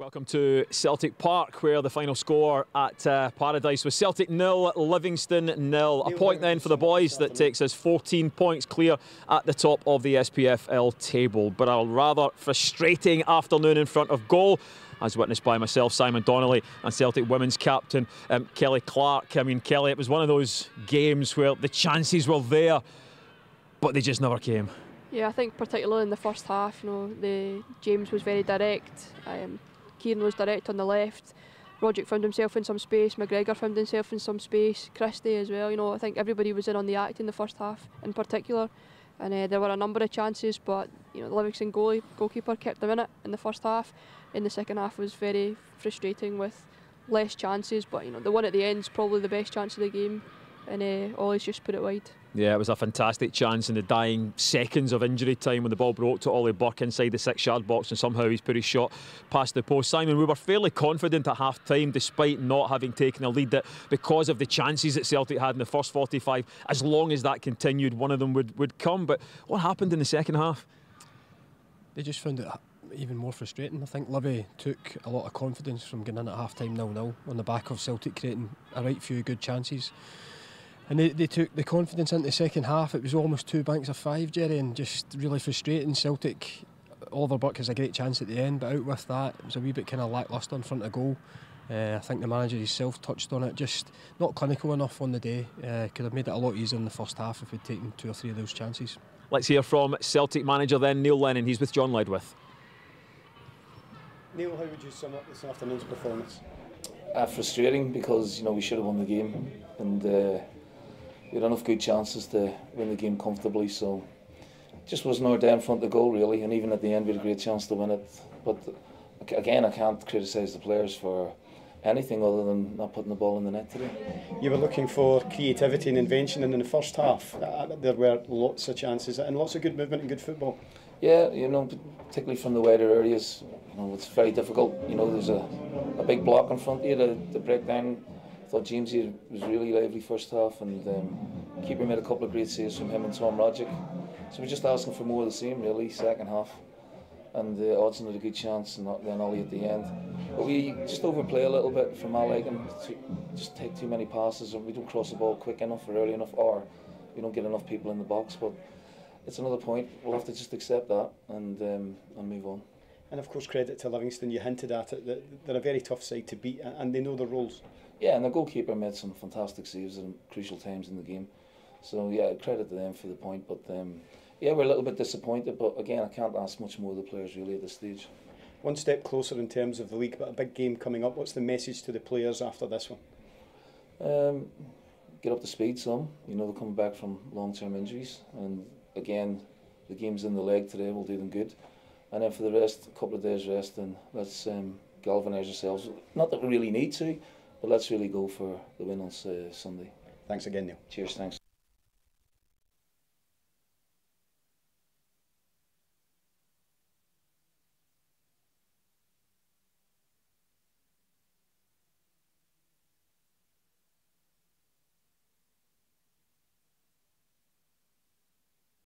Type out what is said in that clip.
Welcome to Celtic Park, where the final score at Paradise was Celtic 0, Livingston 0. A point then for the boys that takes us 14 points clear at the top of the SPFL table. But a rather frustrating afternoon in front of goal, as witnessed by myself, Simon Donnelly, and Celtic women's captain Kelly Clark. I mean, Kelly, it was one of those games where the chances were there, but they just never came. Yeah, I think particularly in the first half, James was very direct. Kieran was direct on the left. Roderick found himself in some space. McGregor found himself in some space. Christie as well. I think everybody was in on the act in the first half, in particular. And there were a number of chances, but the Livingston goalkeeper kept them in it in the first half. In the second half was very frustrating with less chances, but the one at the end is probably the best chance of the game, and Ollie's just put it wide. Yeah, it was a fantastic chance in the dying seconds of injury time when the ball broke to Ollie Burke inside the 6-yard box, and somehow he's put his shot past the post. Simon, we were fairly confident at half-time, despite not having taken a lead, that because of the chances that Celtic had in the first 45, as long as that continued, one of them would come. But what happened in the second half? They just found it even more frustrating. I think Livy took a lot of confidence from getting in at half-time 0-0 on the back of Celtic creating a right few good chances. And they took the confidence into the second half. It was almost 2 banks of 5, Jerry, and just really frustrating. Celtic, Oliver Burke has a great chance at the end, but out with that, it was a wee bit kind of lacklustre in front of goal. I think the manager himself touched on it, just not clinical enough on the day. Could have made it a lot easier in the first half if we'd taken 2 or 3 of those chances. Let's hear from Celtic manager then, Neil Lennon. He's with John Ledwith. Neil, how would you sum up this afternoon's performance? Frustrating, because we should have won the game, and we had enough good chances to win the game comfortably, so just wasn't our day in front of the goal really, and even at the end we had a great chance to win it. But again, I can't criticise the players for anything other than not putting the ball in the net today. You were looking for creativity and invention, and in the first half there were lots of chances and lots of good movement and good football. Yeah, particularly from the wider areas, it's very difficult. There's a big block in front of you to break down. I thought James was really lively first half, and keeper made a couple of great saves from him and Tom Roderick. So we're just asking for more of the same really, second half. And Odson had a good chance, and then Ollie at the end. But we just overplay a little bit from our leg and just take too many passes, and we don't cross the ball quick enough or early enough, or we don't get enough people in the box. But it's another point. We'll have to just accept that and move on. And of course, credit to Livingston. You hinted at it that they're a very tough side to beat, and they know their roles. Yeah, and the goalkeeper made some fantastic saves at crucial times in the game. So yeah, credit to them for the point. But yeah, we're a little bit disappointed. But again, I can't ask much more of the players really at this stage. One step closer in terms of the league, but a big game coming up. What's the message to the players after this one? Get up to speed some. They're coming back from long-term injuries, and again, the game's in the leg today will do them good. And then for the rest, a couple of days rest, and let's galvanise ourselves. Not that we really need to, but let's really go for the win on Sunday. Thanks again, Neil. Cheers, thanks.